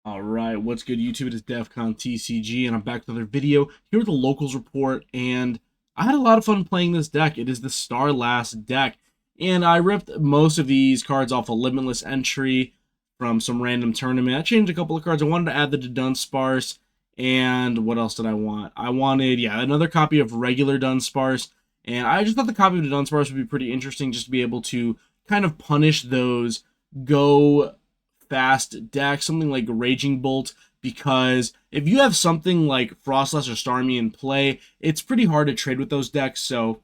Alright, what's good YouTube? It is DEFCON TCG, and I'm back with another video here with the Locals Report, and I had a lot of fun playing this deck. It is the Star Last deck, and I ripped most of these cards off a Limitless entry from some random tournament. I changed a couple of cards. I wanted to add the Dunsparce, and what else did I want? I wanted, another copy of regular Dunsparce, and I just thought the copy of the Dunsparce would be pretty interesting just to be able to kind of punish those go fast deck, something like Raging Bolt, because if you have something like Frostlass or Starmie in play, it's pretty hard to trade with those decks. So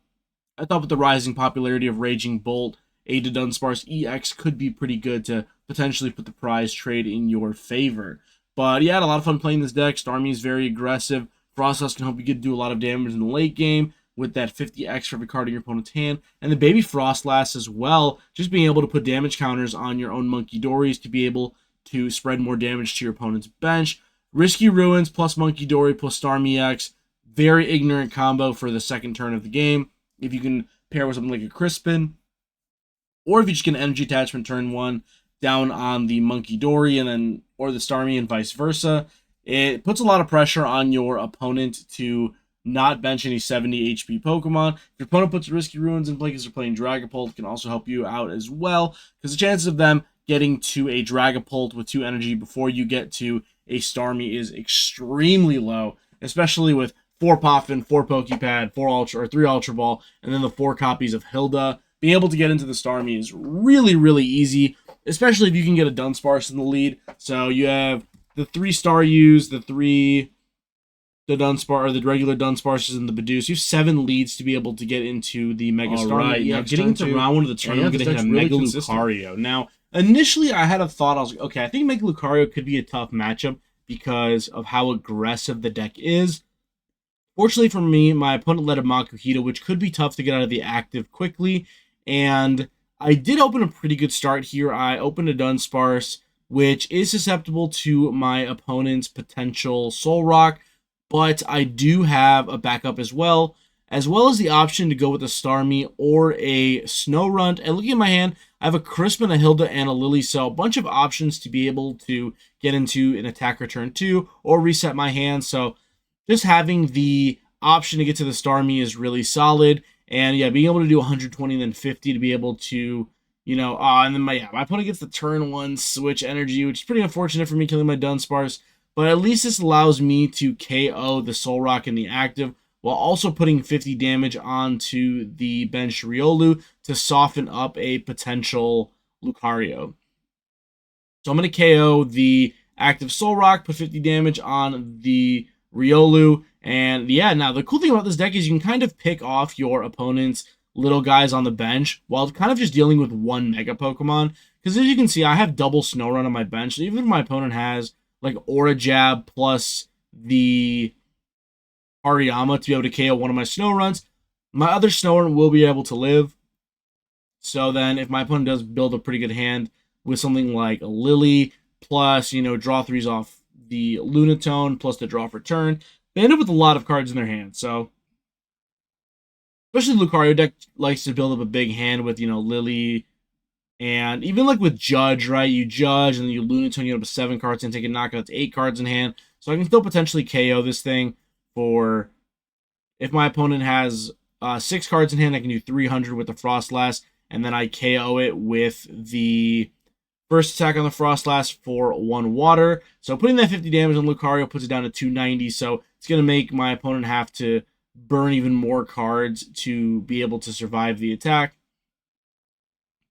I thought with the rising popularity of Raging Bolt, a to Dunsparce EX could be pretty good to potentially put the prize trade in your favor. But yeah, I had a lot of fun playing this deck. Starmie is very aggressive. Frostlass can help you do a lot of damage in the late game with that 50x for every card in your opponent's hand. And the baby Frostlass as well, just being able to put damage counters on your own Monkey Dories to be able to spread more damage to your opponent's bench. Risky Ruins plus Monkey Dory plus Starmie X, very ignorant combo for the second turn of the game. If you can pair with something like a Crispin, or if you just get an energy attachment turn one down on the Monkey Dory and then or the Starmie and vice versa, it puts a lot of pressure on your opponent to not bench any 70 HP Pokemon. If your opponent puts Risky Ruins in play because they're playing Dragapult, it can also help you out as well, because the chances of them getting to a Dragapult with 2 energy before you get to a Starmie is extremely low, especially with 4 Poffin, 4 Pokepad, 4 Ultra, or 3 Ultra Ball, and then the 4 copies of Hilda. Being able to get into the Starmie is really, really easy, especially if you can get a Dunsparce in the lead. So you have the 3 Staryus, the Dunsparce, or the regular Dunsparces and the Bidoof. You have 7 leads to be able to get into the Mega Starmie. Right, now getting into round 1 of the tournament, I'm going to hit a Mega Lucario. Now, initially I had a thought, I was like, okay, I think Mega Lucario could be a tough matchup because of how aggressive the deck is. Fortunately for me, my opponent led a Makuhita, which could be tough to get out of the active quickly, and I did open a pretty good start here. I opened a Dunsparce, which is susceptible to my opponent's potential Soul Rock, but I do have a backup as well as the option to go with a Starmie or a Snorunt. And looking at my hand, I have a Crispin, a Hilda, and a Lily, so a bunch of options to be able to get into an attack return 2 or reset my hand. So just having the option to get to the Starmie is really solid. And yeah, being able to do 120 and then 50 to be able to, and then my opponent gets the turn 1 switch energy, which is pretty unfortunate for me killing my Dunsparce. But at least this allows me to KO the Soul Rock in the active, while also putting 50 damage onto the bench Riolu to soften up a potential Lucario. So I'm going to KO the active Soul Rock, put 50 damage on the Riolu, and yeah, now the cool thing about this deck is you can kind of pick off your opponent's little guys on the bench while kind of just dealing with one Mega Pokemon. Because as you can see, I have double Snorunt on my bench, so even if my opponent has like Aura Jab plus the Hariyama to be able to KO one of my Snowrunts, my other Snorunt will be able to live. So then if my opponent does build a pretty good hand with something like a Lily, plus, draw 3s off the Lunatone, plus the draw for turn, they end up with a lot of cards in their hand. So, especially the Lucario deck likes to build up a big hand with, Lily, and even like with Judge, right? You Judge, and then you Lunatone, you end up with 7 cards and take a knockout, it's 8 cards in hand. So I can still potentially KO this thing for, if my opponent has 6 cards in hand, I can do 300 with the Frostlass, and then I KO it with the first attack on the Frostlass for 1 water. So putting that 50 damage on Lucario puts it down to 290, so it's going to make my opponent have to burn even more cards to be able to survive the attack.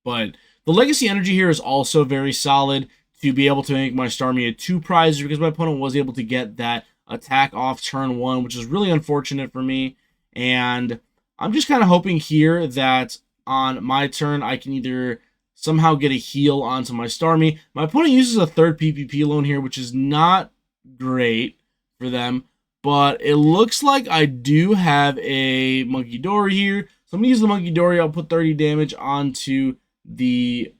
But the Legacy Energy here is also very solid to be able to make my Starmie a 2 prizer, because my opponent was able to get that attack off turn 1, which is really unfortunate for me. And I'm just kind of hoping here that on my turn, I can either somehow get a heal onto my Starmie. My opponent uses a 3rd PPP loan here, which is not great for them, but it looks like I do have a Monkey Dory here. So I'm going to use the Monkey Dory. I'll put 30 damage onto the,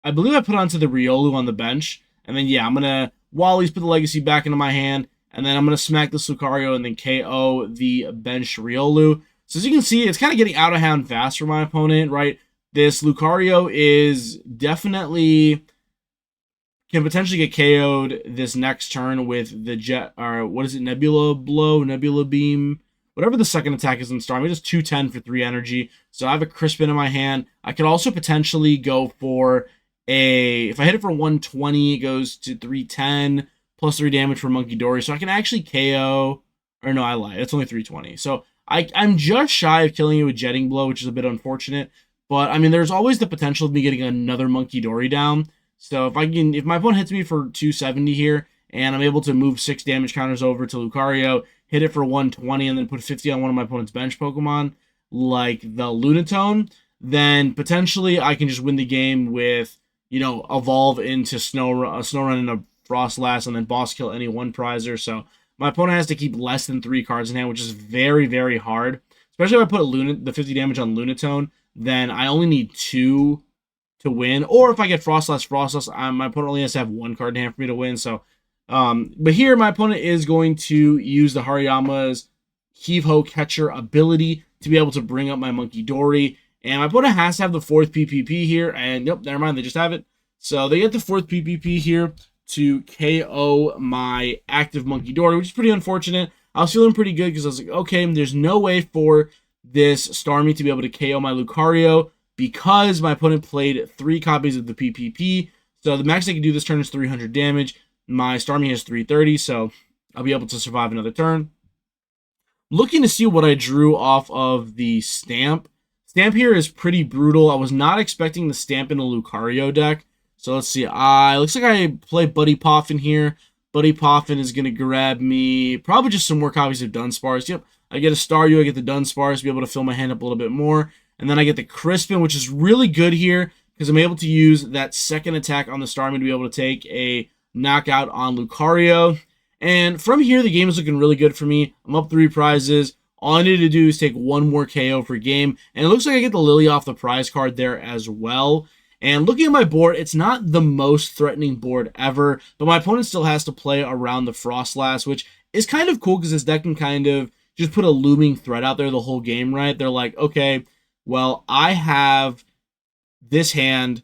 I believe I put onto the Riolu on the bench. And then, yeah, I'm going to Wally's put the Legacy back into my hand. And then I'm going to smack this Lucario and then KO the bench Riolu. So as you can see, it's kind of getting out of hand fast for my opponent, right? This Lucario is definitely can potentially get KO'd this next turn with the Jet, or what is it, Nebula Blow, Nebula Beam, whatever the second attack is in Starmie. Just 210 for 3 energy. So I have a Crispin in my hand. I could also potentially go for if I hit it for 120, it goes to 310, plus 3 damage for Monkey Dory. So I can actually KO, or no, I lied. It's only 320. So I'm just shy of killing you with Jetting Blow, which is a bit unfortunate. But, I mean, there's always the potential of me getting another Monkey Dory down. So if my opponent hits me for 270 here, and I'm able to move 6 damage counters over to Lucario, hit it for 120, and then put 50 on one of my opponent's bench Pokemon, like the Lunatone, then potentially I can just win the game with, evolve into Snorunt and a Frostlass, and then boss kill any one prizer. So my opponent has to keep less than 3 cards in hand, which is very, very hard. Especially if I put the 50 damage on Lunatone, then I only need 2 to win. Or if I get Frostlass, my opponent only has to have 1 card in hand for me to win. So, but here my opponent is going to use the Hariyama's Heave-Ho Catcher ability to be able to bring up my Monkey Dory. And my opponent has to have the 4th PPP here. And, yep, never mind, they just have it. So they get the 4th PPP here to KO my active Monkey Dory, which is pretty unfortunate. I was feeling pretty good because I was like, okay, there's no way for this Starmie to be able to KO my Lucario because my opponent played 3 copies of the PPP. So the max I can do this turn is 300 damage. My Starmie has 330, so I'll be able to survive another turn. Looking to see what I drew off of the Stamp. Stamp here is pretty brutal. I was not expecting the Stamp in a Lucario deck. So let's see. Looks like I play Buddy Poffin here. Buddy Poffin is going to grab me probably just some more copies of Dunsparce. Yep, I get a Staryu, I get the Dunsparce to be able to fill my hand up a little bit more. And then I get the Crispin, which is really good here because I'm able to use that second attack on the Starmie to be able to take a knockout on Lucario. And from here, the game is looking really good for me. I'm up 3 prizes. All I need to do is take 1 more KO per game. And it looks like I get the Lily off the prize card there as well. And looking at my board, it's not the most threatening board ever, but my opponent still has to play around the Frostlass, which is kind of cool because this deck can kind of just put a looming threat out there the whole game, right? They're like, okay, well, I have this hand,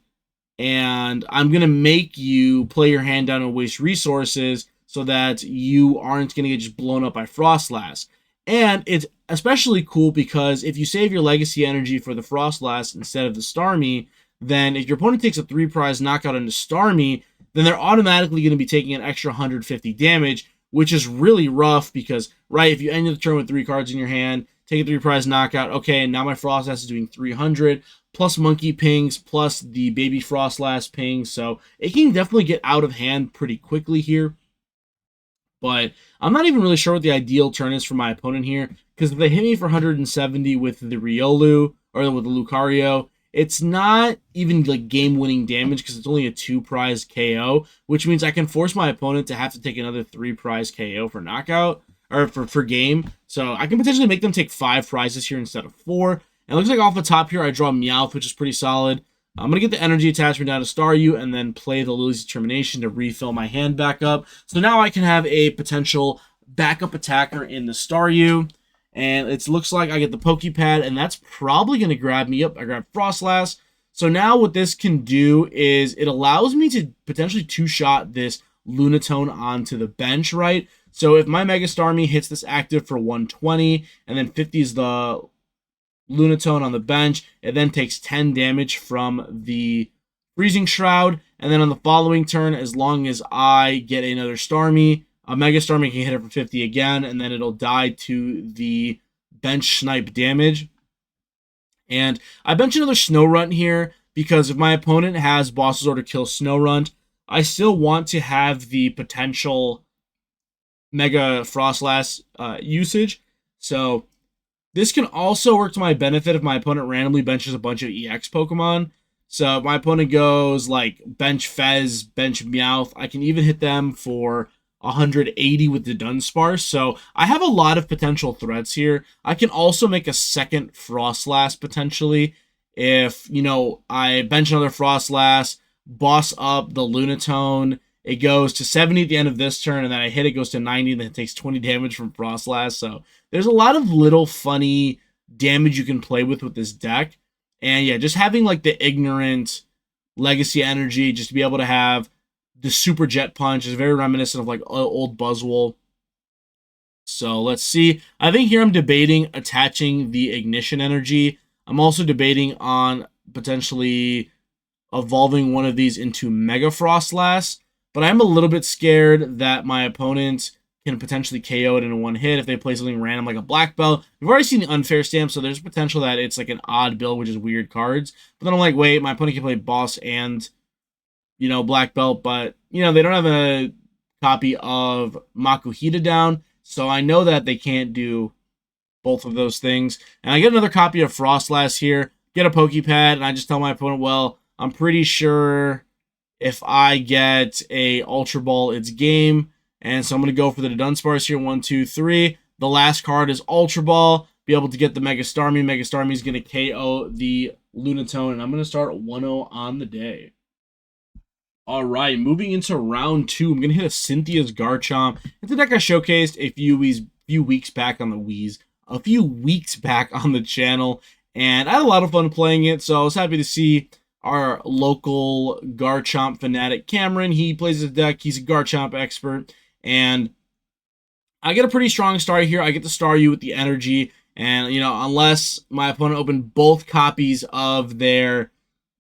and I'm going to make you play your hand down and waste resources so that you aren't going to get just blown up by Frostlass. And it's especially cool because if you save your Legacy energy for the Frostlass instead of the Starmie, then if your opponent takes a 3-prize knockout into Starmie, then they're automatically going to be taking an extra 150 damage, which is really rough because, right, if you end the turn with 3 cards in your hand, take a 3-prize knockout, okay, and now my Frostlass is doing 300, plus Monkey Pings, plus the Baby Frostlass pings, so it can definitely get out of hand pretty quickly here. But I'm not even really sure what the ideal turn is for my opponent here, because if they hit me for 170 with the Riolu, or with the Lucario, it's not even like game-winning damage because it's only a 2-prize KO, which means I can force my opponent to have to take another 3-prize KO for knockout, or for game. So I can potentially make them take 5 prizes here instead of 4. And it looks like off the top here I draw Meowth, which is pretty solid. I'm going to get the energy attachment down to Staryu and then play the Lily's Determination to refill my hand back up. So now I can have a potential backup attacker in the Staryu. And it looks like I get the Pokepad, and that's probably going to grab me up. I grab Frostlass. So now what this can do is it allows me to potentially 2-shot this Lunatone onto the bench, right? So if my Mega Starmie hits this active for 120, and then 50 is the Lunatone on the bench, it then takes 10 damage from the Freezing Shroud. And then on the following turn, as long as I get another Starmie, a Mega Starmie can hit it for 50 again, and then it'll die to the bench snipe damage. And I bench another Snorunt here, because if my opponent has Boss's Order kill Snorunt, I still want to have the potential Mega Frostlass usage. So this can also work to my benefit if my opponent randomly benches a bunch of EX Pokemon. So if my opponent goes like bench Fez, bench Meowth, I can even hit them for 180 with the Dunsparce. So I have a lot of potential threats here. I can also make a second Frostlass potentially. If, I bench another Frostlass, boss up the Lunatone, it goes to 70 at the end of this turn, and then I hit it, goes to 90, and then it takes 20 damage from Frostlass. So there's a lot of little funny damage you can play with this deck. And yeah, just having like the ignorant Legacy energy, just to be able to have the Super Jet Punch is very reminiscent of like old Buzzwole. So let's see. I think here I'm debating attaching the Ignition Energy. I'm also debating on potentially evolving one of these into Mega Frostlass, but I'm a little bit scared that my opponent can potentially KO it in one hit if they play something random like a Black Belt. We've already seen the Unfair Stamp, so there's potential that it's like an odd build, which is weird cards. But then I'm like, wait, my opponent can play Boss and, Black Belt, but, they don't have a copy of Makuhita down, so I know that they can't do both of those things. And I get another copy of Frostlass here, get a Pokepad, and I just tell my opponent, well, I'm pretty sure if I get a Ultra Ball, it's game. And so I'm going to go for the Dunsparce here. 1, 2, 3. The last card is Ultra Ball. Be able to get the Mega Starmie. Mega Starmie is going to KO the Lunatone. And I'm going to start 1-0 on the day. All right, moving into round 2, I'm going to hit a Cynthia's Garchomp. It's a deck I showcased a few weeks back on the channel. And I had a lot of fun playing it, so I was happy to see our local Garchomp fanatic Cameron. He plays his deck. He's a Garchomp expert. And I get a pretty strong start here. I get to star you with the energy. And, unless my opponent opened both copies of their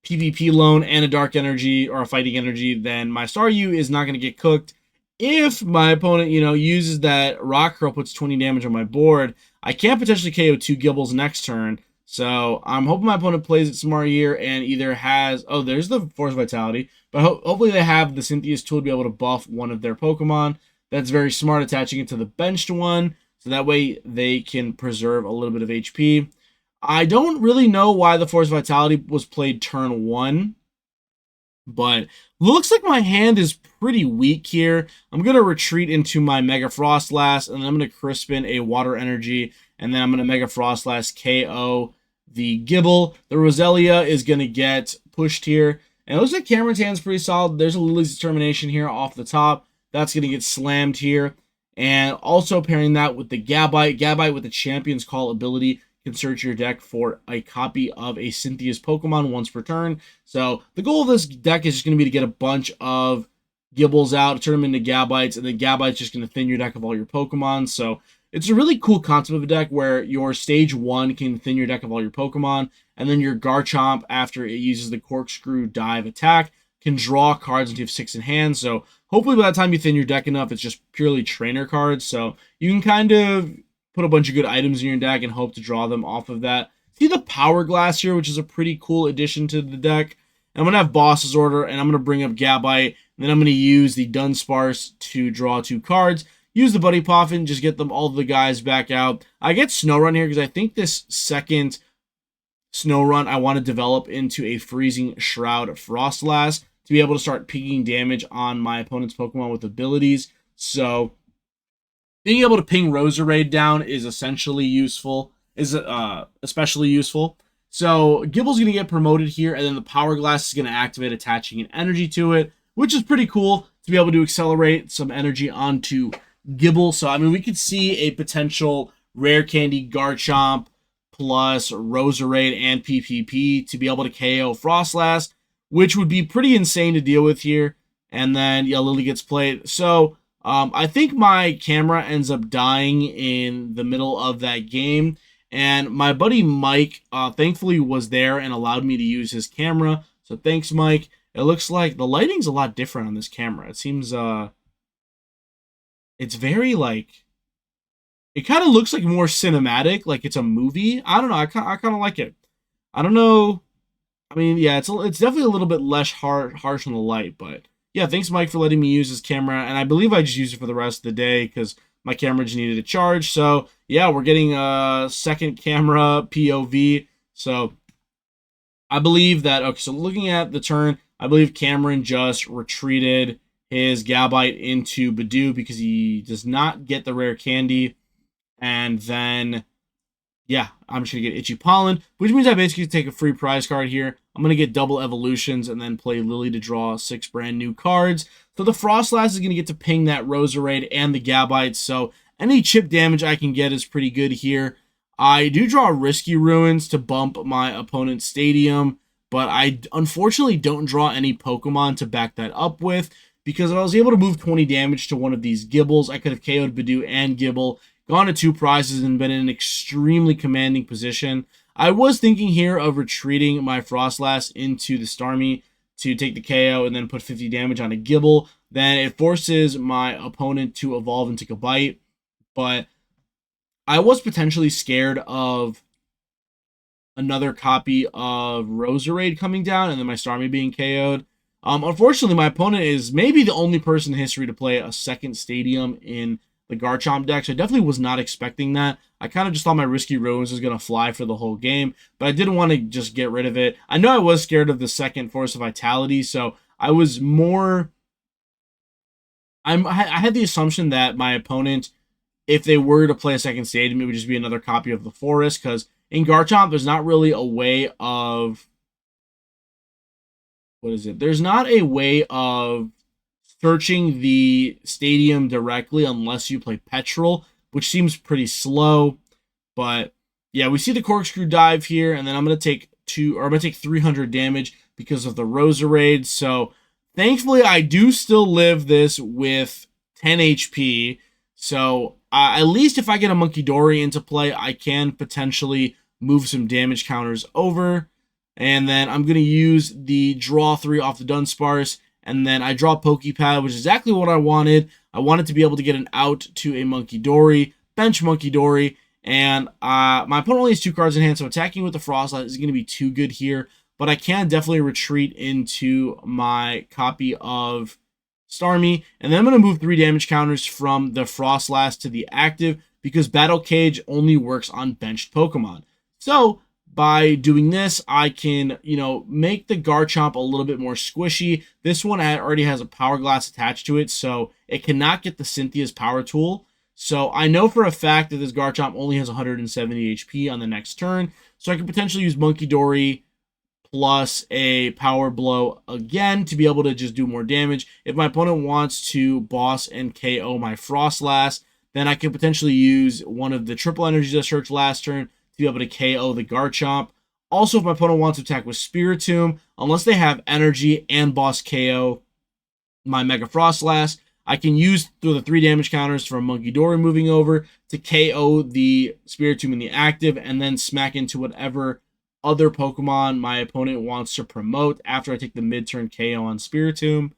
PvP loan and a dark energy or a fighting energy, then my Staryu is not going to get cooked. If my opponent, uses that Rock Curl, puts 20 damage on my board, I can potentially KO 2 Gibbles next turn. So I'm hoping my opponent plays it smart here and either has, there's the Force Vitality, but hopefully they have the Cynthia's tool to be able to buff one of their Pokemon. That's very smart, attaching it to the benched one, so that way they can preserve a little bit of HP. I don't really know why the Force Vitality was played turn 1, but looks like my hand is pretty weak here. I'm going to retreat into my Mega Frostlass, and then I'm going to Crispin a Water Energy, and then I'm going to Mega Frostlass KO the Gibble. The Roselia is going to get pushed here, and it looks like Cameron's hand's pretty solid. There's a Lily's Determination here off the top. That's going to get slammed here, and also pairing that with the Gabite. Gabite with the Champion's Call ability can search your deck for a copy of a Cynthia's Pokemon once per turn. So the goal of this deck is just going to be to get a bunch of Gibbles out, turn them into Gabites, and then Gabite's just going to thin your deck of all your Pokemon. So it's a really cool concept of a deck where your stage 1 can thin your deck of all your Pokemon, and then your Garchomp, after it uses the Corkscrew Dive attack, can draw cards until you have 6 in hand. So hopefully by the time you thin your deck enough, it's just purely trainer cards. So you can kind of put a bunch of good items in your deck and hope to draw them off of that. See the Power Glass here, which is a pretty cool addition to the deck. I'm going to have Boss's Order, and I'm going to bring up Gabite, and then I'm going to use the Dunsparce to draw 2 cards. Use the Buddy Poffin, just get them all the guys back out. I get Snow here because I think this second Snow Run I want to develop into a Freezing Shroud Frostlass to be able to start pinging damage on my opponent's Pokemon with abilities. So being able to ping Roserade down is especially useful. So Gibble's going to get promoted here, and then the Power Glass is going to activate, attaching an energy to it, which is pretty cool to be able to accelerate some energy onto Gibble. So, I mean, we could see a potential Rare Candy Garchomp plus Roserade and PPP to be able to KO Frostlass, which would be pretty insane to deal with here. And then, yeah, Lily gets played. So, I think my camera ends up dying in the middle of that game. And my buddy Mike, thankfully, was there and allowed me to use his camera. So thanks, Mike. It looks like the lighting's a lot different on this camera. It seems, it's very, like, it kind of looks like more cinematic, like it's a movie. I don't know. I kind of like it. I don't know. I mean, yeah, it's definitely a little bit less harsh on the light, but yeah, thanks, Mike, for letting me use his camera. And I believe I just used it for the rest of the day because my camera just needed a charge. So yeah, we're getting a second camera POV. So I believe that, okay, so looking at the turn, I believe Cameron just retreated his Gabite into Badoo because he does not get the rare candy. And then, yeah, I'm just going to get Itchy Pollen, which means I basically take a free prize card here. I'm going to get double evolutions and then play Lily to draw 6 brand new cards. So the Frostlass is going to get to ping that Roserade and the Gabite. So any chip damage I can get is pretty good here. I do draw Risky Ruins to bump my opponent's Stadium, but I unfortunately don't draw any Pokemon to back that up with because if I was able to move 20 damage to one of these Gibbles, I could have KO'd Badoo and Gibble, gone to 2 prizes, and been in an extremely commanding position. I was thinking here of retreating my Frostlass into the Starmie to take the KO and then put 50 damage on a Gibble. Then it forces my opponent to evolve and take a bite. But I was potentially scared of another copy of Roserade coming down and then my Starmie being KO'd. Unfortunately, my opponent is maybe the only person in history to play a second Stadium in the Garchomp deck, so I definitely was not expecting that. I kind of just thought my Risky Rose was going to fly for the whole game, but I didn't want to just get rid of it. I know I was scared of the second Force of Vitality, so I was more... I had the assumption that my opponent, if they were to play a second Stadium, it would just be another copy of the Forest, because in Garchomp, there's not really a way of... What is it? There's not a way of searching the Stadium directly unless you play Petrol, which seems pretty slow. But yeah, we see the Corkscrew Dive here, and then I'm going to take 300 damage because of the Roserade. So thankfully, I do still live this with 10 HP. So at least if I get a Munkidori into play, I can potentially move some damage counters over. And then I'm going to use the draw 3 off the Dunsparce. And then I draw Pokepad, which is exactly what I wanted. I wanted to be able to get an out to a Munkidori, bench Munkidori. And my opponent only has 2 cards in hand, so attacking with the Frostlass is going to be too good here. But I can definitely retreat into my copy of Starmie. And then I'm going to move 3 damage counters from the Frostlass to the active, because Battle Cage only works on benched Pokemon. So by doing this, I can, make the Garchomp a little bit more squishy. This one already has a Power Glass attached to it, so it cannot get the Cynthia's Power Tool. So I know for a fact that this Garchomp only has 170 HP on the next turn, so I could potentially use Munkidori plus a Power Blow again to be able to just do more damage. If my opponent wants to boss and KO my Frostlass, then I could potentially use one of the triple energies I searched last turn to be able to KO the Garchomp. Also, if my opponent wants to attack with Spiritomb, unless they have energy and boss KO my Mega Frostlass, I can use the 3 damage counters from Munkidori moving over to KO the Spiritomb in the active, and then smack into whatever other Pokemon my opponent wants to promote after I take the mid-turn KO on Spiritomb.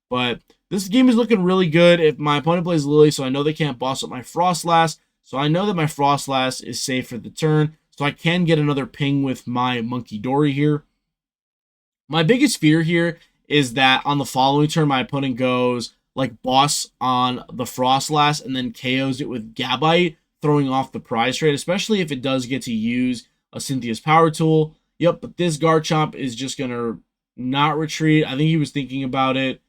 But this game is looking really good. If my opponent plays Lily, so I know they can't boss up my Frostlass, so I know that my Frostlass is safe for the turn, so I can get another ping with my Munkidori here. My biggest fear here is that on the following turn, my opponent goes like boss on the Frostlass and then KOs it with Gabite, throwing off the prize trade, especially if it does get to use a Cynthia's Power Tool. Yep, but this Garchomp is just going to not retreat. I think he was thinking about it,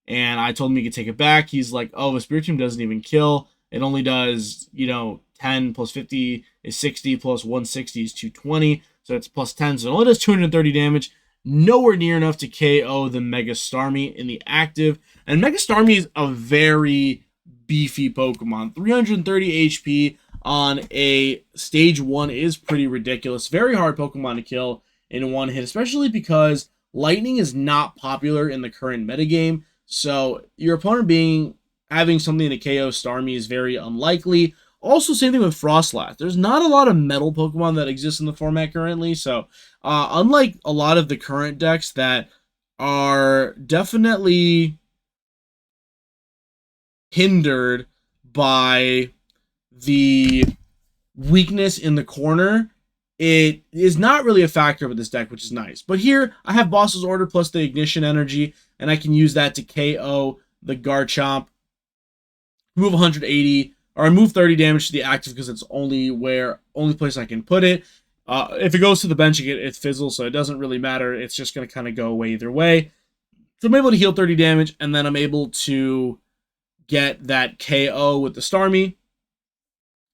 and I told him he could take it back. He's like, oh, the Spiritomb doesn't even kill. It only does, 10 plus 50 is 60, plus 160 is 220, so it's plus 10, so it only does 230 damage. Nowhere near enough to KO the Mega Starmie in the active. And Mega Starmie is a very beefy Pokemon. 330 HP on a stage 1 is pretty ridiculous. Very hard Pokemon to kill in one hit, especially because Lightning is not popular in the current metagame. So your opponent having something to KO Starmie is very unlikely. Also, same thing with Frostlass. There's not a lot of metal Pokemon that exist in the format currently, so unlike a lot of the current decks that are definitely hindered by the weakness in the corner, it is not really a factor with this deck, which is nice. But here, I have Boss's Order plus the Ignition Energy, and I can use that to KO the Garchomp, move 180, or I move 30 damage to the active because it's only place I can put it. If it goes to the bench, it fizzles, so it doesn't really matter. It's just going to kind of go away either way. So I'm able to heal 30 damage, and then I'm able to get that KO with the Starmie.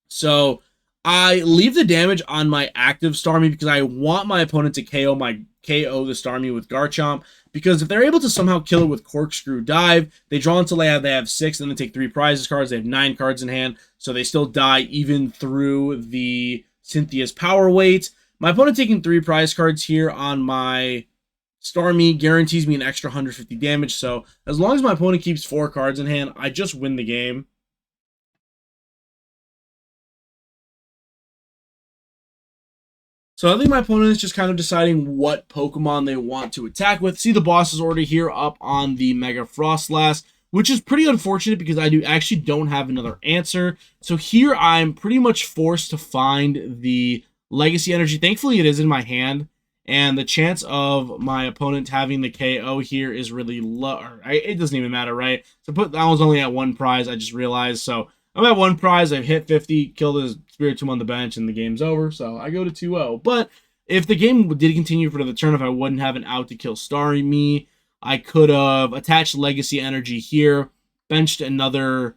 So I leave the damage on my active Starmie because I want my opponent to KO the Starmie with Garchomp, because if they're able to somehow kill it with Corkscrew Dive, they draw until they have 6, and then they take 3 prizes cards. They have 9 cards in hand, so they still die even through the Cynthia's Power Weight. My opponent taking 3 prize cards here on my Starmie guarantees me an extra 150 damage, so as long as my opponent keeps 4 cards in hand, I just win the game. So I think my opponent is just kind of deciding what Pokemon they want to attack with. See the boss's order here up on the Mega Frostlass, which is pretty unfortunate because I actually don't have another answer. So here I'm pretty much forced to find the Legacy Energy. Thankfully, it is in my hand, and the chance of my opponent having the KO here is really low. It doesn't even matter, right? So that was only at 1 prize, I just realized. So I'm at 1 prize, I've hit 50, killed his Spiritomb on the bench, and the game's over. So I go to 2-0. But if the game did continue for the turn, if I wouldn't have an out to kill Starmie, I could have attached Legacy Energy here, benched another,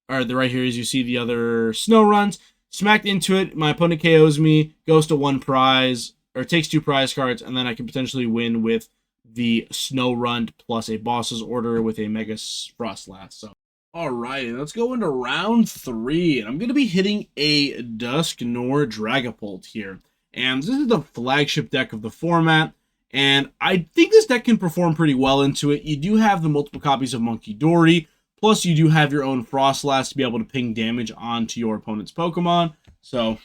or the right here as you see the other Snow Runs, smacked into it, my opponent KOs me, goes to 1 prize, or takes 2 prize cards, and then I can potentially win with the Snow Run plus a boss's order with a Mega Frostlass. So, alright, let's go into round 3, and I'm going to be hitting a Dusknoir Dragapult here. And this is the flagship deck of the format, and I think this deck can perform pretty well into it. You do have the multiple copies of Monkey Dory, plus you do have your own Frostlass to be able to ping damage onto your opponent's Pokemon. So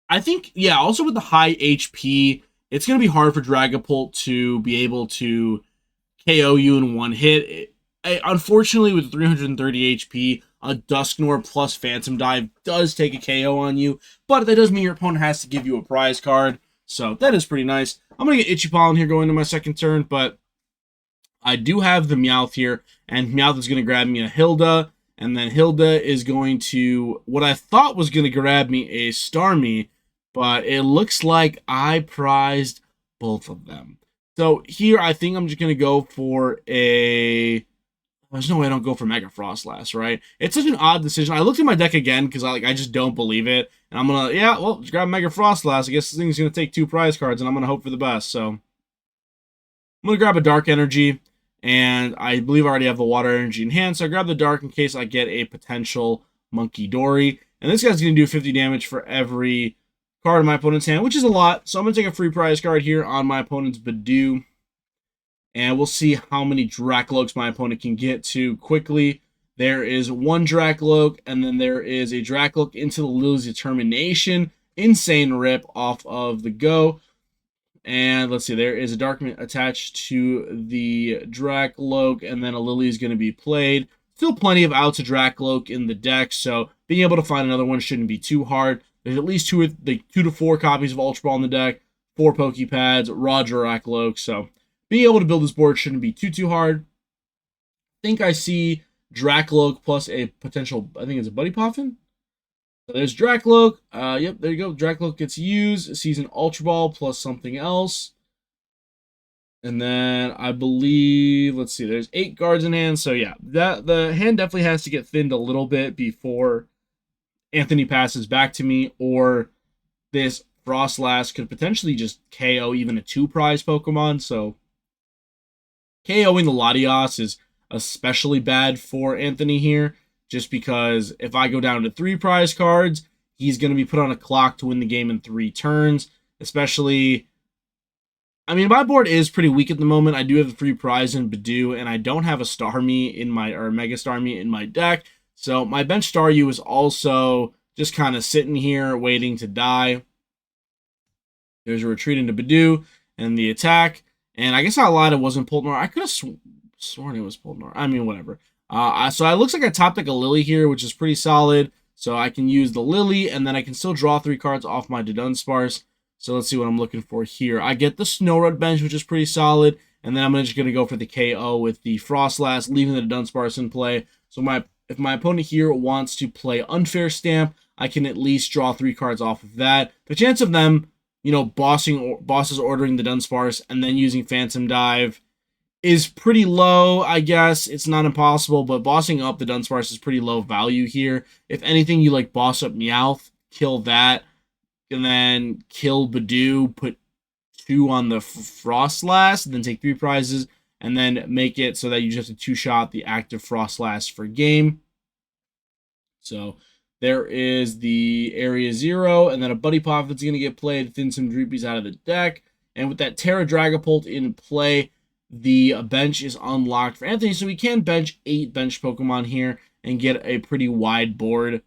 I think, yeah, also with the high HP, it's going to be hard for Dragapult to be able to KO you in one hit. Unfortunately, with 330 HP, a Dusknoir plus Phantom Dive does take a KO on you, but that does mean your opponent has to give you a prize card, so that is pretty nice. I'm going to get Itchy Pollen here going into my second turn, but I do have the Meowth here, and Meowth is going to grab me a Hilda, and then Hilda is going to, what I thought was going to grab me a Starmie, but it looks like I prized both of them. So here, I think I'm just going to go for a... There's no way I don't go for Mega Frostlass, right? It's such an odd decision. I looked at my deck again because I just don't believe it. And I'm going to, yeah, well, just grab Mega Frostlass. I guess this thing's going to take 2 prize cards, and I'm going to hope for the best. So I'm going to grab a Dark Energy, and I believe I already have the Water Energy in hand. So I grab the Dark in case I get a potential Monkey Dory. And this guy's going to do 50 damage for every card in my opponent's hand, which is a lot. So I'm going to take a free prize card here on my opponent's Badoo. And we'll see how many Dracloaks my opponent can get to quickly. There is 1 Dracloak, and then there is a Dracloak into the Lily's Determination. Insane rip off of the go. And let's see, there is a Darkman attached to the Dracloak, and then a Lily is going to be played. Still plenty of outs of Dracloak in the deck, so being able to find another one shouldn't be too hard. There's at least 2 to 4 copies of Ultra Ball in the deck, 4 Pokepads, raw Dracloak, so being able to build this board shouldn't be too hard. I think I see Dracloak plus a potential, I think it's a Buddy Poffin. So there's Dracloak. Yep, there you go. Dracloak gets used. Sees an Ultra Ball plus something else. And then I believe, let's see, there's 8 cards in hand. So yeah, the hand definitely has to get thinned a little bit before Anthony passes back to me, or this Frostlass could potentially just KO even a 2 prize Pokemon. So KOing the Latios is especially bad for Anthony here, just because if I go down to 3 prize cards, he's going to be put on a clock to win the game in 3 turns, especially... I mean, my board is pretty weak at the moment. I do have the free prize in Badoo, and I don't have a Starmie in my, or Mega Starmie in my deck, so my bench Staryu is also just kind of sitting here waiting to die. There's a retreat into Badoo, and the attack. And I guess I lied, it wasn't Poltnor. I could have sworn it was Poltnor. I mean, whatever. So it looks like I top deck a Lily here, which is pretty solid. So I can use the Lily, and then I can still draw 3 cards off my Dunsparce. So let's see what I'm looking for here. I get the Snowrun bench, which is pretty solid. And then I'm just going to go for the KO with the Frostlass, leaving the Dunsparce in play. So if my opponent here wants to play Unfair Stamp, I can at least draw 3 cards off of that. The chance of them, you know, bosses ordering the Dunsparce and then using Phantom Dive is pretty low, I guess. It's not impossible, but bossing up the Dunsparce is pretty low value here. If anything, you like boss up Meowth, kill that, and then kill Badoo, put 2 on the Frostlass, and then take 3 prizes, and then make it so that you just have to 2-shot the active Frostlass for game. So there is the Area 0, and then a Buddy Pop that's going to get played, thin some Droopies out of the deck. And with that Terra Dragapult in play, the bench is unlocked for Anthony, so we can bench 8 bench Pokemon here and get a pretty wide board.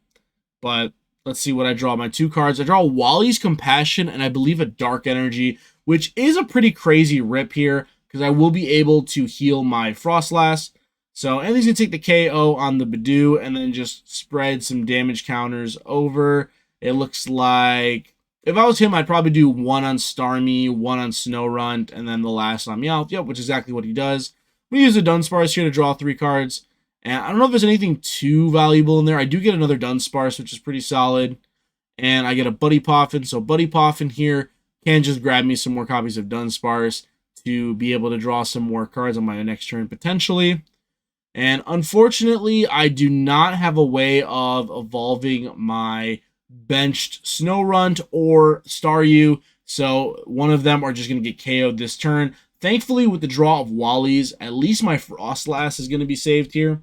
But let's see what I draw. My 2 cards. I draw Wally's Compassion and I believe a Dark Energy, which is a pretty crazy rip here because I will be able to heal my Frostlass. So Anthony's going to take the KO on the Badoo and then just spread some damage counters over. It looks like if I was him, I'd probably do 1 on Starmie, 1 on Snorunt, and then the last on Meowth. Yep, which is exactly what he does. We use the Dunsparce here to draw 3 cards. And I don't know if there's anything too valuable in there. I do get another Dunsparce, which is pretty solid. And I get a Buddy Poffin. So Buddy Poffin here can just grab me some more copies of Dunsparce to be able to draw some more cards on my next turn, potentially. And unfortunately, I do not have a way of evolving my benched Snorunt or Staryu, so one of them are just going to get KO'd this turn. Thankfully, with the draw of Wally's, at least my Frostlass is going to be saved here.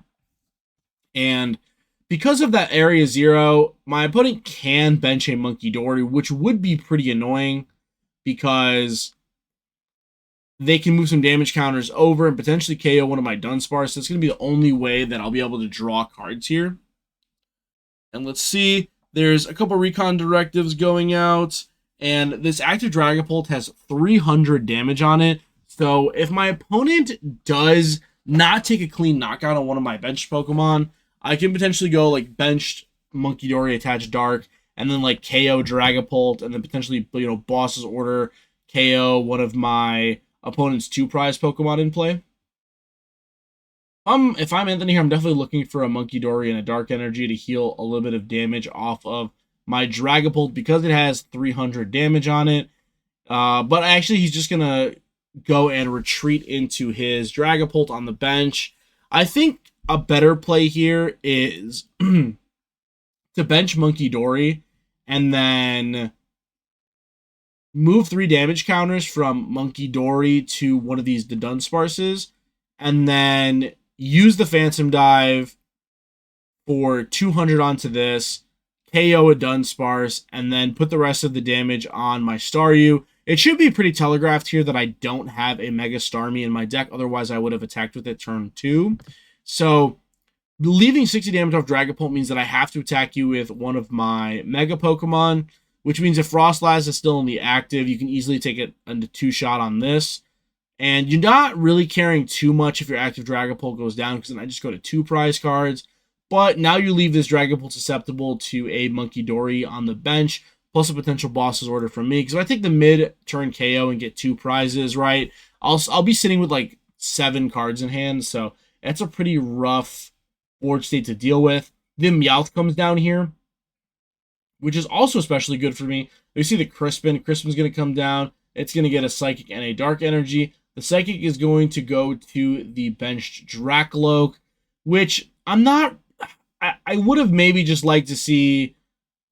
And because of that Area 0, my opponent can bench a Monkey Dory, which would be pretty annoying because they can move some damage counters over and potentially KO one of my Dunsparce. So it's going to be the only way that I'll be able to draw cards here. And let's see. There's a couple recon directives going out, and this active Dragapult has 300 damage on it. So if my opponent does not take a clean knockout on one of my benched Pokemon, I can potentially go like benched Monkey Dory, attach Dark, and then like KO Dragapult, and then potentially, you know, Boss's Order, KO one of my opponent's 2 prize Pokemon in play. If I'm Anthony here, I'm definitely looking for a Monkey Dory and a Dark Energy to heal a little bit of damage off of my Dragapult because it has 300 damage on it. But actually, he's just going to go and retreat into his Dragapult on the bench. I think a better play here is to bench Monkey Dory and then move 3 damage counters from Monkey Dory to one of these Dunsparces, and then use the Phantom Dive for 200 onto this, KO a Dunsparce, and then put the rest of the damage on my Staryu. It should be pretty telegraphed here that I don't have a Mega Starmie in my deck, otherwise I would have attacked with it turn 2. So leaving 60 damage off Dragapult means that I have to attack you with one of my Mega Pokemon, which means if Frostlass is still in the active, you can easily take it into 2-shot on this. And you're not really caring too much if your active Dragapult goes down, because then I just go to 2 prize cards. But now you leave this Dragapult susceptible to a Monkey Dory on the bench, plus a potential Boss's Order from me. Because if I take the mid-turn KO and get 2 prizes, right, I'll be sitting with like 7 cards in hand. So that's a pretty rough board state to deal with. Then Meowth comes down here, which is also especially good for me. You see the Crispin. Crispin's going to come down. It's going to get a Psychic and a Dark Energy. The Psychic is going to go to the benched Dracloak, which I'm not... I would have maybe just liked to see...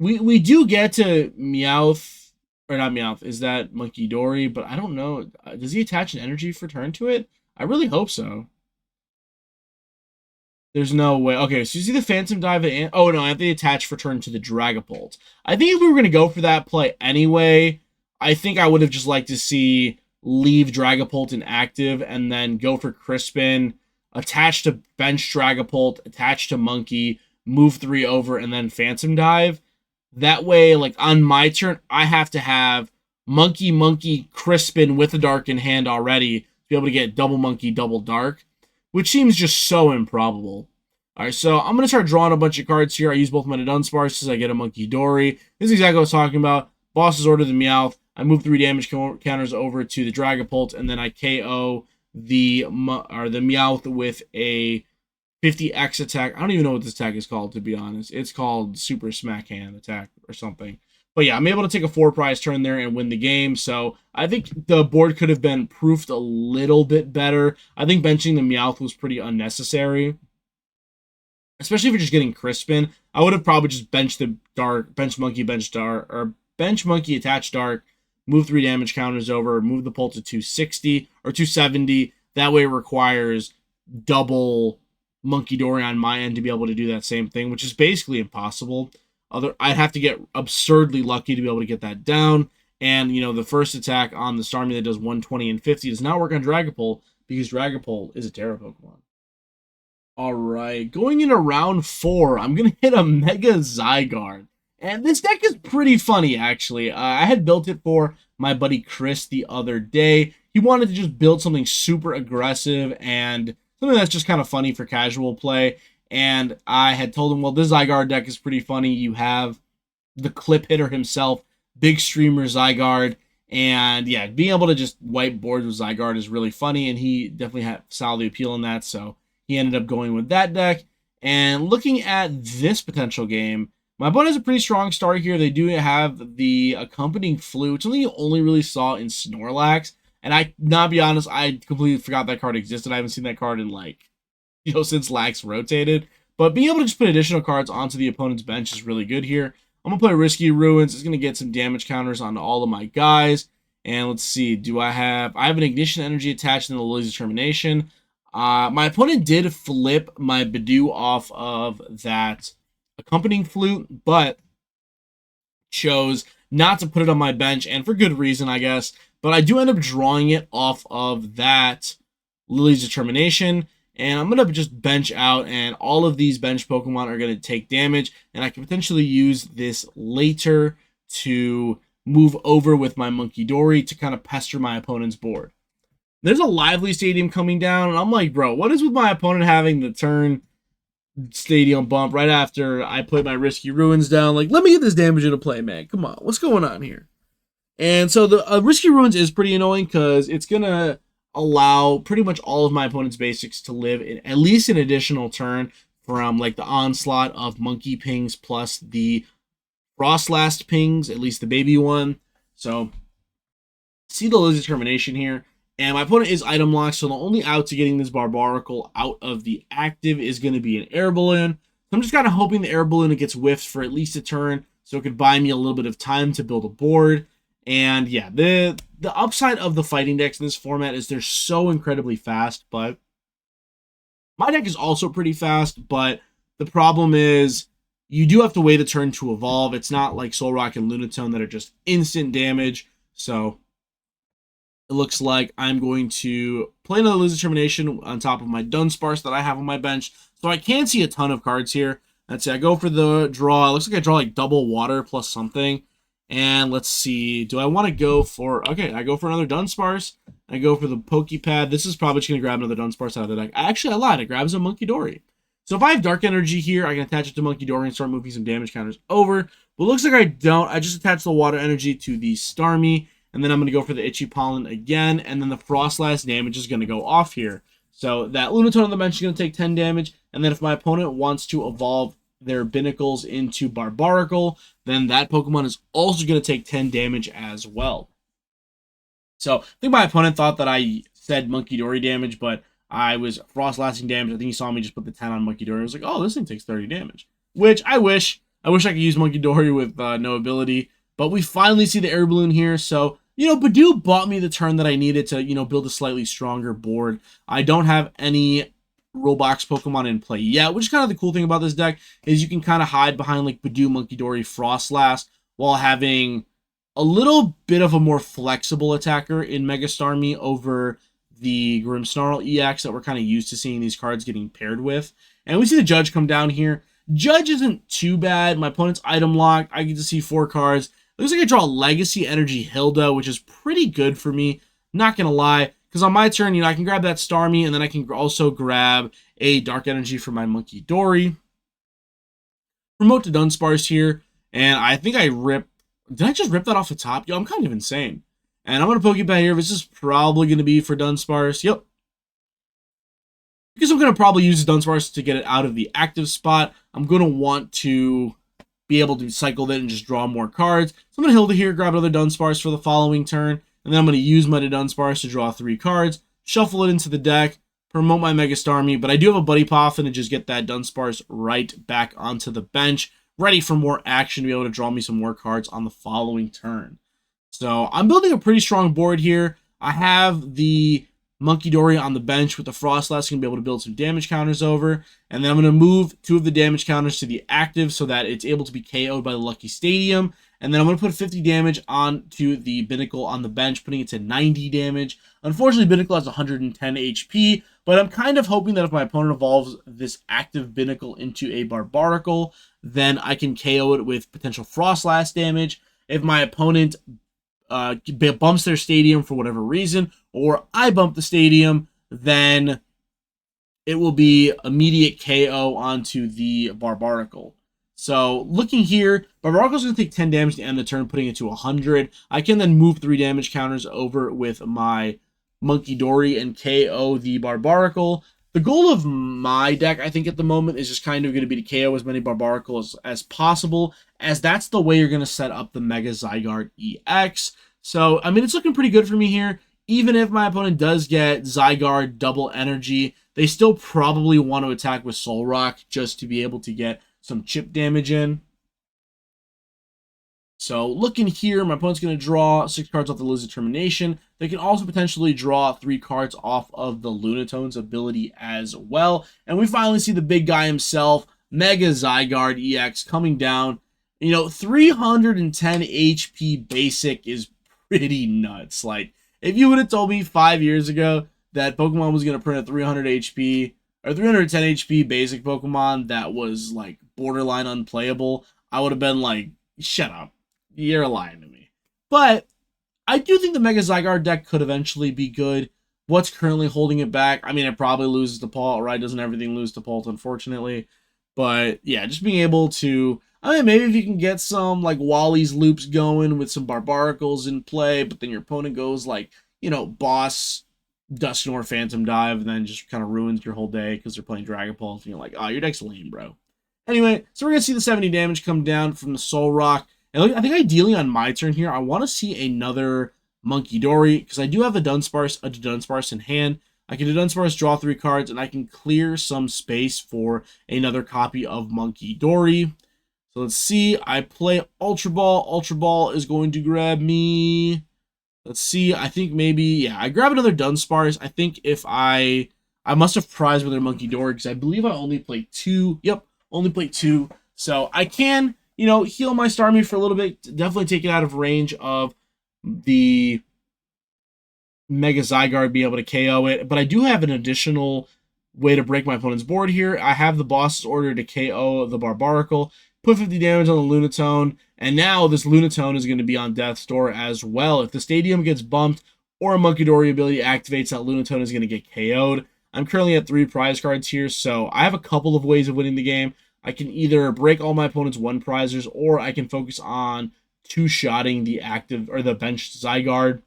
We do get to Meowth... Or not Meowth, is that Monkey Dory? But I don't know. Does he attach an energy for turn to it? I really hope so. There's no way. Okay, so you see the Phantom Dive... Oh, no, I have to attach for turn to the Dragapult. I think if we were going to go for that play anyway, I think I would have just liked to see... leave Dragapult inactive, and then go for Crispin, attach to bench Dragapult, attach to Monkey, move 3 over, and then Phantom Dive. That way, like, on my turn, I have to have Monkey, Crispin with a Dark in hand already to be able to get double Monkey, double Dark, which seems just so improbable. Alright, so I'm going to start drawing a bunch of cards here. I use both my Dunsparces, I get a Monkey Dory. This is exactly what I was talking about. Boss's Order, the Meowth. I move 3 damage counters over to the Dragapult, and then I KO the Meowth with a 50x attack. I don't even know what this attack is called, to be honest. It's called Super Smack Hand attack or something. But yeah, I'm able to take a 4 prize turn there and win the game. So I think the board could have been proofed a little bit better. I think benching the Meowth was pretty unnecessary, especially if you're just getting Crispin. I would have probably just benched the Dark, bench Monkey, bench Dark, or bench Monkey, attach Dark, move 3 damage counters over, move the Pult to 260 or 270. That way it requires double Monkey Dory on my end to be able to do that same thing, which is basically impossible. I'd have to get absurdly lucky to be able to get that down. And, you know, the first attack on the Starmie that does 120 and 50 does not work on Dragapult because Dragapult is a Terra Pokemon. All right, going into round 4, I'm going to hit a Mega Zygarde. And this deck is pretty funny, actually. I had built it for my buddy Chris the other day. He wanted to just build something super aggressive and something that's just kind of funny for casual play. And I had told him, well, this Zygarde deck is pretty funny. You have the clip hitter himself, big streamer Zygarde. And yeah, being able to just wipe boards with Zygarde is really funny. And he definitely saw the appeal in that. So he ended up going with that deck. And looking at this potential game, my opponent has a pretty strong start here. They do have the accompanying Flu, which something you only really saw in Snorlax. And I, not be honest, I completely forgot that card existed. I haven't seen that card in since Lax rotated. But being able to just put additional cards onto the opponent's bench is really good here. I'm going to play Risky Ruins. It's going to get some damage counters onto all of my guys. And let's see, I have an Ignition Energy attached in the Lily's Determination. My opponent did flip my Bidoof off of that accompanying Flute, but chose not to put it on my bench, and for good reason, I guess. But I do end up drawing it off of that Lily's Determination, and I'm going to just bench out, and all of these bench Pokemon are going to take damage, and I can potentially use this later to move over with my Munkidori to kind of pester my opponent's board. There's a Lively Stadium coming down, and I'm like, bro, what is with my opponent having the turn Stadium bump right after I put my Risky Ruins down? Like, let me get this damage into play, man. Come on, what's going on here? And so the Risky Ruins is pretty annoying because it's going to allow pretty much all of my opponent's basics to live in at least an additional turn from like the onslaught of Monkey Pings plus the Frostlast Pings, at least the baby one. So see the Lily's Determination here. And my opponent is item locked, so the only out to getting this Barbaracle out of the active is going to be an Air Balloon. So I'm just kind of hoping the Air Balloon gets whiffed for at least a turn, so it could buy me a little bit of time to build a board. And yeah, the upside of the fighting decks in this format is they're so incredibly fast, but my deck is also pretty fast, but the problem is you do have to wait a turn to evolve. It's not like Solrock and Lunatone that are just instant damage, so it looks like I'm going to play another Lily's Determination on top of my Dunsparce that I have on my bench. So I can see a ton of cards here. Let's see, I go for the draw. It looks like I draw like double water plus something. And let's see, do I want to go for... Okay, I go for another Dunsparce. I go for the Pokepad. This is probably just going to grab another Dunsparce out of the deck. Actually, I lied. It grabs a Munkidori. So if I have Dark Energy here, I can attach it to Munkidori and start moving some damage counters over. But it looks like I don't. I just attach the Water Energy to the Starmie. And then I'm going to go for the Itchy Pollen again. And then the Frostlast damage is going to go off here. So that Lunatone on the bench is going to take 10 damage. And then if my opponent wants to evolve their Binnacles into Barbaracle, then that Pokemon is also going to take 10 damage as well. So I think my opponent thought that I said Munkidori damage, but I was Frostlasting damage. I think he saw me just put the 10 on Munkidori. I was like, oh, this thing takes 30 damage. Which I wish I could use Munkidori with no ability. But we finally see the Air Balloon here. So, Bidoof bought me the turn that I needed to, build a slightly stronger board. I don't have any Roblox Pokemon in play yet, which is kind of the cool thing about this deck, is you can kind of hide behind like Bidoof, Munkidori, Frostlast, while having a little bit of a more flexible attacker in Mega Starmie over the Grimmsnarl EX that we're kind of used to seeing these cards getting paired with. And we see the Judge come down here. Judge isn't too bad. My opponent's item locked. I get to see 4 cards. It looks like I draw Legacy Energy Hilda, which is pretty good for me. Not going to lie. Because on my turn, I can grab that Starmie, and then I can also grab a Dark Energy for my Munkidori. Promote to Dunsparce here. And I think I ripped... Did I just rip that off the top? Yo, I'm kind of insane. And I'm going to Pokeball here. This is probably going to be for Dunsparce. Yep. Because I'm going to probably use Dunsparce to get it out of the active spot. I'm going to want to be able to cycle it and just draw more cards. So I'm going to Hilda here, grab another Dunsparce for the following turn. And then I'm going to use my Dunsparce to draw 3 cards. Shuffle it into the deck. Promote my Mega Starmie. But I do have a Buddy Poffin to just get that Dunsparce right back onto the bench. Ready for more action to be able to draw me some more cards on the following turn. So I'm building a pretty strong board here. I have the Munkidori on the bench with the Frostlast, going to be able to build some damage counters over. And then I'm going to move 2 of the damage counters to the active so that it's able to be KO'd by the Lucky Stadium. And then I'm going to put 50 damage onto the Binnacle on the bench, putting it to 90 damage. Unfortunately, Binnacle has 110 HP, but I'm kind of hoping that if my opponent evolves this active Binnacle into a Barbaracle, then I can KO it with potential Frostlass damage. If my opponent bumps their stadium for whatever reason, or I bump the stadium, then it will be immediate KO onto the Barbaracle. So looking here, Barbaracle's going to take 10 damage at the end of the turn, putting it to 100. I can then move 3 damage counters over with my Monkey Dory and KO the Barbaracle. The goal of my deck, I think, at the moment is just kind of going to be to KO as many Barbaracles as possible, as that's the way you're going to set up the Mega Zygarde EX. So, I mean, it's looking pretty good for me here. Even if my opponent does get Zygarde double energy, they still probably want to attack with Soul Rock just to be able to get some chip damage in. So looking here, my opponent's going to draw 6 cards off the Liz's Determination. They can also potentially draw 3 cards off of the Lunatone's ability as well. And we finally see the big guy himself, Mega Zygarde EX, coming down. You know, 310 HP basic is pretty nuts. Like, if you would have told me 5 years ago that Pokemon was going to print a 300 HP or 310 HP basic Pokemon that was like borderline unplayable, I would have been like, shut up. You're lying to me. But I do think the Mega Zygarde deck could eventually be good. What's currently holding it back? I mean, it probably loses to Pult, right? Doesn't everything lose to Pult, unfortunately? But yeah, just being able to, I mean, maybe if you can get some like Wally's loops going with some Barbaracles in play, but then your opponent goes like, you know, Boss, Dusknoir, Phantom Dive, and then just kind of ruins your whole day because they're playing Dragapult, and you're like, oh, your deck's lame, bro. Anyway, so we're going to see the 70 damage come down from the Soul Rock. And I think ideally on my turn here, I want to see another Monkey Dory, because I do have a Dunsparce in hand. I can Dunsparce, draw 3 cards, and I can clear some space for another copy of Monkey Dory. So let's see. I play Ultra Ball. Ultra Ball is going to grab me. Let's see. I think maybe, yeah, I grab another Dunsparce. I think if I must have prized with their Monkey Dory, because I believe I only played 2. Yep, only played 2. So I can, you know, heal my Starmie for a little bit. Definitely take it out of range of the Mega Zygarde, be able to KO it. But I do have an additional way to break my opponent's board here. I have the boss's order to KO the Barbaracle, put 50 damage on the Lunatone, and now this Lunatone is going to be on death's door as well. If the stadium gets bumped or a Monkey Dory ability activates, that Lunatone is going to get KO'd. I'm currently at 3 prize cards here, so I have a couple of ways of winning the game. I can either break all my opponent's 1 prizers, or I can focus on 2-shotting the active or the bench Zygarde.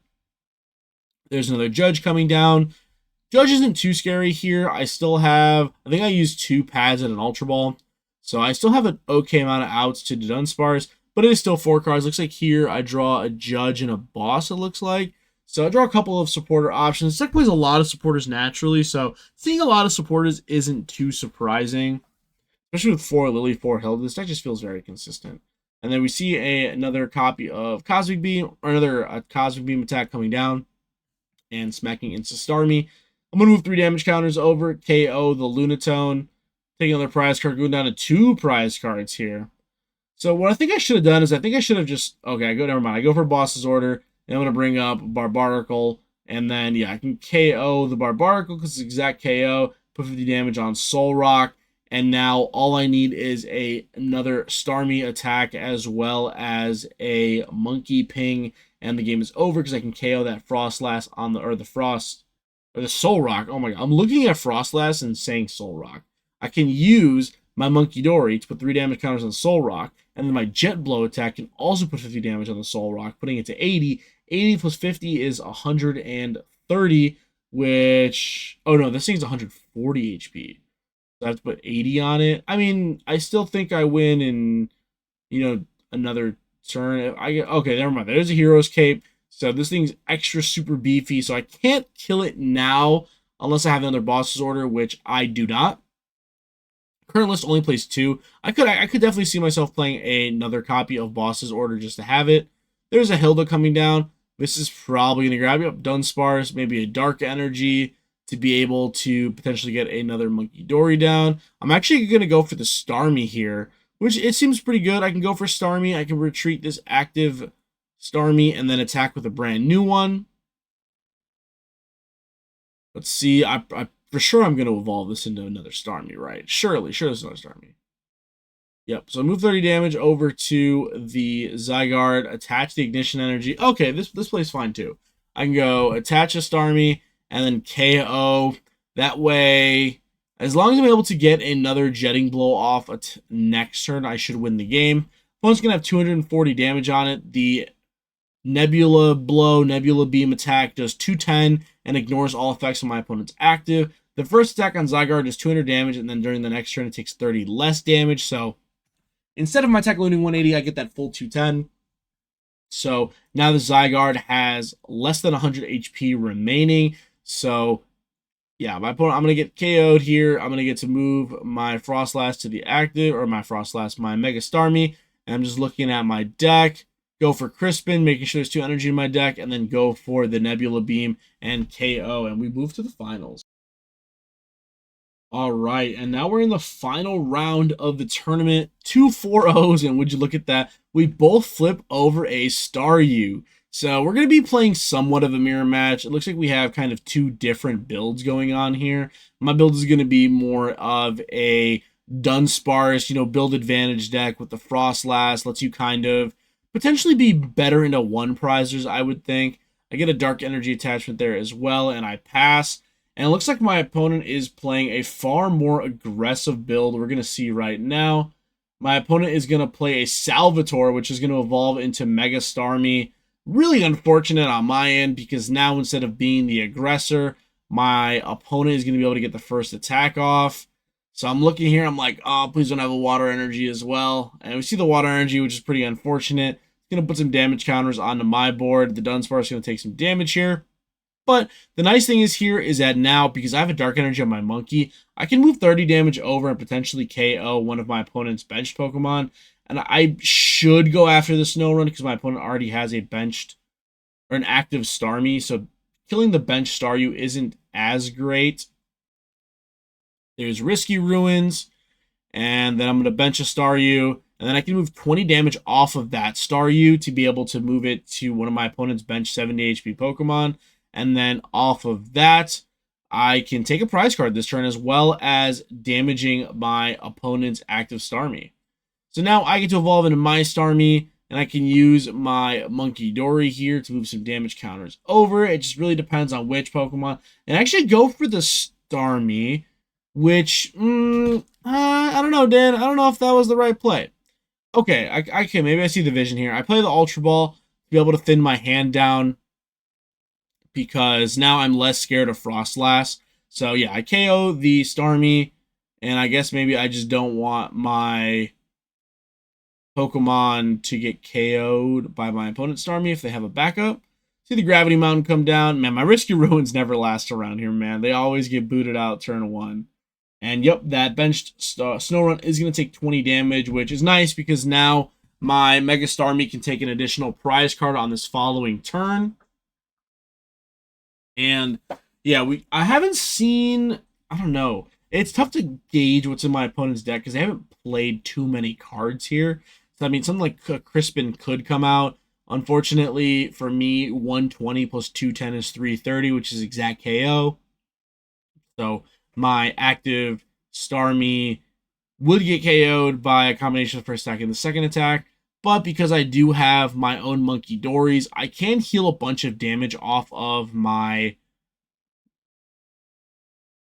There's another Judge coming down. Judge isn't too scary here. I still have, I think I used 2 pads and an Ultra Ball. So I still have an okay amount of outs to Dunsparce, but it is still 4 cards. Looks like here I draw a Judge and a Boss, it looks like. So I draw a couple of supporter options. This deck plays a lot of supporters naturally, so seeing a lot of supporters isn't too surprising. Especially with 4 Lily, 4 Hill, this deck just feels very consistent. And then we see another copy of Cosmic Beam, or another Cosmic Beam attack coming down and smacking into Starmie. I'm going to move 3 damage counters over, KO the Lunatone, taking another prize card, going down to 2 prize cards here. So what I think I should have done is I think I should have just, okay, never mind. I go for Boss's Order, and I'm going to bring up Barbaracle, and then, yeah, I can KO the Barbaracle because it's exact KO, put 50 damage on Soul Rock, and now all I need is another Starmie attack as well as a Monkey Ping, and the game is over because I can KO that Frostlass on the Soul Rock. Oh my god, I'm looking at Frostlass and saying Soul Rock. I can use my Monkey Dory to put 3 damage counters on Soul Rock, and then my Jet Blow attack can also put 50 damage on the Soul Rock, putting it to 80. 80 plus 50 is 130, which, oh no, this thing's 140 HP. So I have to put 80 on it. I mean, I still think I win in, you know, another turn. Okay, never mind. There's a Hero's Cape. So this thing's extra super beefy, so I can't kill it now unless I have another Boss's Order, which I do not. Current list only plays 2. I could definitely see myself playing another copy of Boss's Order just to have it. There's a Hilda coming down. This is probably going to grab you up Dunsparce, maybe a Dark Energy to be able to potentially get another Monkey Dory down. I'm actually going to go for the Starmie here, which it seems pretty good. I can go for Starmie. I can retreat this active Starmie and then attack with a brand new one. Let's see. I for sure I'm going to evolve this into another Starmie, right? Surely, sure there's another Starmie. Yep, so move 30 damage over to the Zygarde, attach the ignition energy. Okay, this plays fine too. I can go attach a Starmie and then KO. That way, as long as I'm able to get another Jetting Blow off next turn, I should win the game. Opponent's going to have 240 damage on it. The Nebula Blow, Nebula Beam attack does 210 and ignores all effects on my opponent's active. The first attack on Zygarde does 200 damage, and then during the next turn, it takes 30 less damage. So instead of my attack loading 180, I get that full 210. So now the Zygarde has less than 100 HP remaining. So yeah, my opponent, I'm going to get KO'd here. I'm going to get to move my Frostlass to the active, or my Mega Starmie. And I'm just looking at my deck. Go for Crispin, making sure there's 2 energy in my deck, and then go for the Nebula Beam and KO. And we move to the finals. All right, and now we're in the final round of the tournament. 2 4-0s, and would you look at that? We both flip over a Staryu. So we're going to be playing somewhat of a mirror match. It looks like we have kind of 2 different builds going on here. My build is going to be more of a Dunsparce, build advantage deck with the Frostlass. Lets you kind of potentially be better into one prizers, I would think. I get a Dark Energy attachment there as well, and I pass. And it looks like my opponent is playing a far more aggressive build. We're going to see right now. My opponent is going to play a Salvatore, which is going to evolve into Mega Starmie. Really unfortunate on my end, because now instead of being the aggressor, my opponent is going to be able to get the first attack off. So I'm looking here, I'm like, oh, please don't have a Water Energy as well. And we see the Water Energy, which is pretty unfortunate. It's going to put some damage counters onto my board. The Dunsparce is going to take some damage here. But the nice thing is here is that now, because I have a Dark Energy on my Monkey, I can move 30 damage over and potentially KO one of my opponent's benched Pokemon. And I should go after the Snow Run because my opponent already has a benched or an active Starmie. So killing the bench Staryu isn't as great. There's Risky Ruins. And then I'm going to bench a Staryu. And then I can move 20 damage off of that Staryu to be able to move it to one of my opponent's bench 70 HP Pokemon. And then off of that, I can take a prize card this turn as well as damaging my opponent's active Starmie. So now I get to evolve into my Starmie, and I can use my Monkey Dory here to move some damage counters over. It just really depends on which Pokemon. And I actually go for the Starmie, which, I don't know, Dan. I don't know if that was the right play. Okay, I can. Maybe I see the vision here. I play the Ultra Ball to be able to thin my hand down, because now I'm less scared of Frostlass. So yeah, I KO the Starmie, and I guess maybe I just don't want my Pokemon to get KO'd by my opponent's Starmie if they have a backup. See the Gravity Mountain come down. Man, my Risky Ruins never last around here, man. They always get booted out turn 1. And yep, that benched Snow Run is going to take 20 damage, which is nice because now my Mega Starmie can take an additional prize card on this following turn. And yeah, I haven't seen, I don't know. It's tough to gauge what's in my opponent's deck because they haven't played too many cards here. So I mean, something like Crispin could come out. Unfortunately for me, 120 plus 210 is 330, which is exact KO. So my active Starmie would get KO'd by a combination of the first attack and the second attack. But because I do have my own Monkey Dories, I can heal a bunch of damage off of my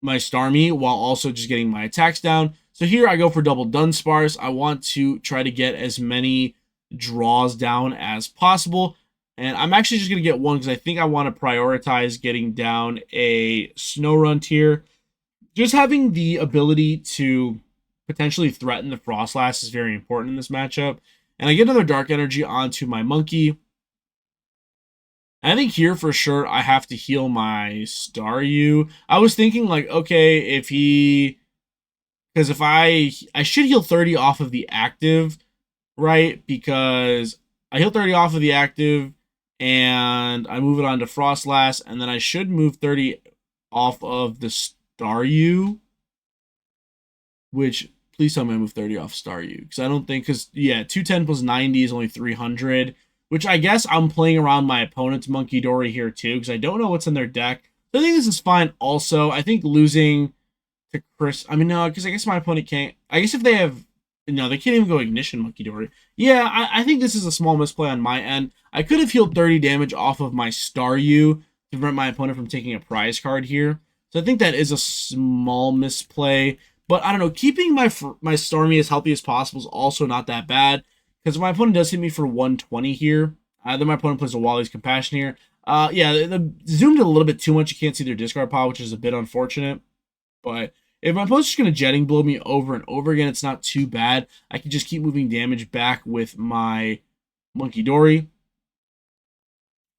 Starmie while also just getting my attacks down. So here I go for double Dunsparce. I want to try to get as many draws down as possible. And I'm actually just going to get one because I think I want to prioritize getting down a Snow Run tier. Just having the ability to potentially threaten the Frostlass is very important in this matchup. And I get another Dark Energy onto my Monkey. And I think here for sure I have to heal my Staryu. I was thinking like, okay, if he... Because if I should heal 30 off of the active, right? Because I heal 30 off of the active and I move it on to Frostlass. And then I should move 30 off of the Staryu, which Please tell me I move 30 off Staryu. Because I don't think, because, yeah, 210 plus 90 is only 300. Which I guess I'm playing around my opponent's Monkey Dory here too. Because I don't know what's in their deck. So I think this is fine also. I think losing to Chris, I mean, no, because I guess my opponent can't. I guess if they have, no, they can't even go Ignition Monkey Dory. Yeah, I think this is a small misplay on my end. I could have healed 30 damage off of my Staryu to prevent my opponent from taking a prize card here. So I think that is a small misplay. But I don't know, keeping my Starmie as healthy as possible is also not that bad. Because if my opponent does hit me for 120 here, then my opponent plays a Wally's Compassion here. Yeah, they zoomed a little bit too much. You can't see their discard pile, which is a bit unfortunate. But if my opponent's just going to Jetting Blow me over and over again, it's not too bad. I can just keep moving damage back with my Monkey Dory.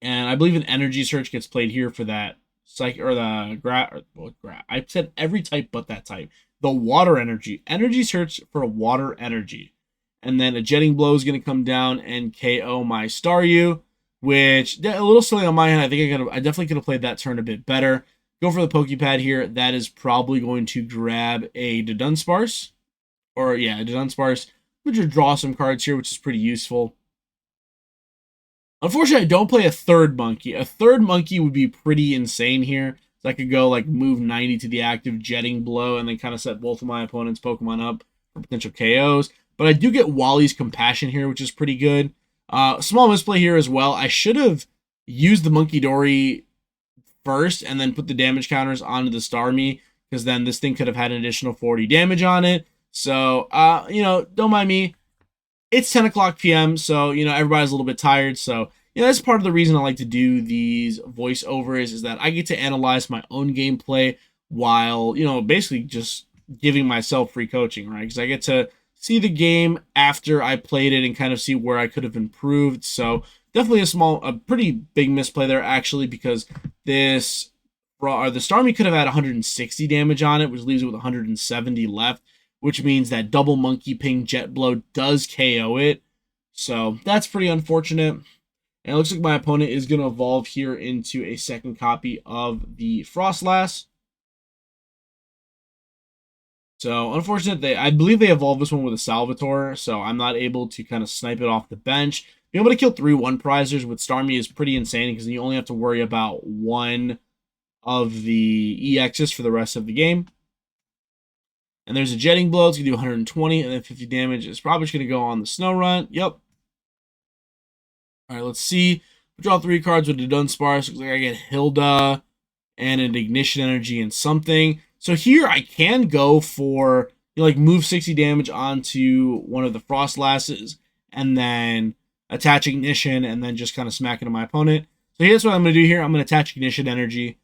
And I believe an Energy Search gets played here for that Psych or the I said every type but that type. The Water Energy. Energy Search for a Water Energy. And then a Jetting Blow is going to come down and KO my Staryu, which a little silly on my end. I think I definitely could have played that turn a bit better. Go for the Pokepad here. That is probably going to grab a Dunsparce. Or, yeah, a Dunsparce. I'm going to draw some cards here, which is pretty useful. Unfortunately, I don't play a third monkey. A third monkey would be pretty insane here. So I could go, like, move 90 to the active Jetting Blow and then kind of set both of my opponent's Pokemon up for potential KOs. But I do get Wally's Compassion here, which is pretty good. Small misplay here as well. I should have used the Monkey Dory first and then put the damage counters onto the Starmie, because then this thing could have had an additional 40 damage on it. So, you know, don't mind me. It's 10 o'clock p.m., so, you know, everybody's a little bit tired. So, you know, that's part of the reason I like to do these voiceovers, is that I get to analyze my own gameplay while, you know, basically just giving myself free coaching, right? Because I get to see the game after I played it and kind of see where I could have improved. So definitely a pretty big misplay there, actually, because the Starmie could have had 160 damage on it, which leaves it with 170 left, which means that double Monkey Ping Jet Blow does KO it. So that's pretty unfortunate. And it looks like my opponent is going to evolve here into a second copy of the Frostlass. So, unfortunate, I believe they evolved this one with a Salvatore, so I'm not able to kind of snipe it off the bench. Being able to kill 3 1-prizers with Starmie is pretty insane, because you only have to worry about one of the EXs for the rest of the game. And there's a Jetting Blow. It's going to do 120 and then 50 damage. It's probably just going to go on the Snow Run. Yep. All right, let's see. We draw 3 cards with the Dunsparce. Looks like I get Hilda and an Ignition Energy and something. So here I can go for, you know, like, move 60 damage onto one of the Frostlasses and then attach Ignition and then just kind of smack into my opponent. So here's what I'm going to do here. I'm going to attach Ignition Energy.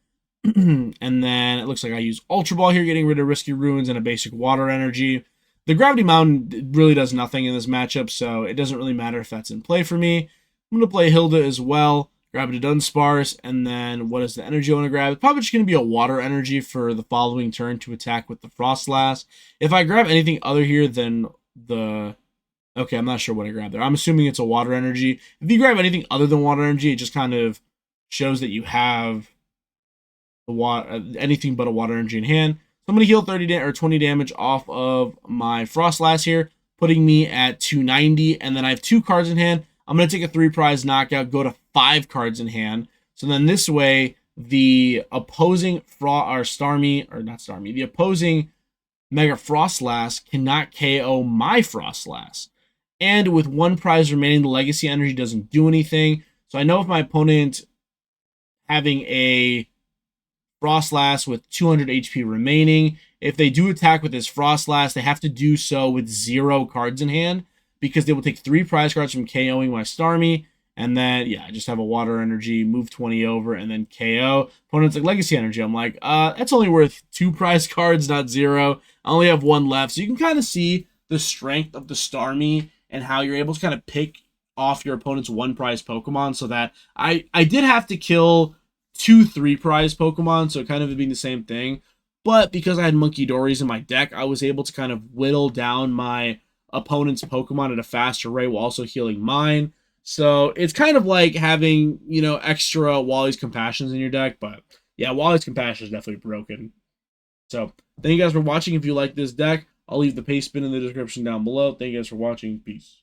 And then it looks like I use Ultra Ball here, getting rid of Risky Ruins and a basic Water Energy. The Gravity Mountain really does nothing in this matchup, so it doesn't really matter if that's in play for me. I'm going to play Hilda as well. Grab a Dunsparce, and then what is the energy I want to grab? It's probably just going to be a Water Energy for the following turn to attack with the Frostlass. If I grab anything other here than the... Okay, I'm not sure what I grabbed there. I'm assuming it's a Water Energy. If you grab anything other than Water Energy, it just kind of shows that you have anything but a Water Energy in hand. So I'm going to heal 20 damage off of my Frostlass here, putting me at 290, and then I have 2 cards in hand. I'm going to take a 3-prize knockout, go to 5 cards in hand. So then this way, the opposing the opposing Mega Frostlass cannot KO my Frostlass. And with 1 prize remaining, the Legacy Energy doesn't do anything. So I know if my opponent having a Frostlass with 200 HP remaining, if they do attack with this Frostlass, they have to do so with 0 cards in hand, because they will take 3 prize cards from KOing my Starmie, and then, yeah, I just have a Water Energy, move 20 over, and then KO. Opponent's like Legacy Energy. I'm like, that's only worth 2 prize cards, not 0. I only have 1 left. So you can kind of see the strength of the Starmie and how you're able to kind of pick off your opponent's 1 prize Pokemon, so that I did have to kill 2 3-prize Pokemon, so kind of being the same thing. But because I had Monkey Dories in my deck, I was able to kind of whittle down my opponent's Pokemon at a faster rate while also healing mine. So it's kind of like having, you know, extra Wally's Compassions in your deck. But yeah, Wally's Compassion is definitely broken. So thank you guys for watching. If you like this deck, I'll leave the paste bin in the description down below. Thank you guys for watching. Peace.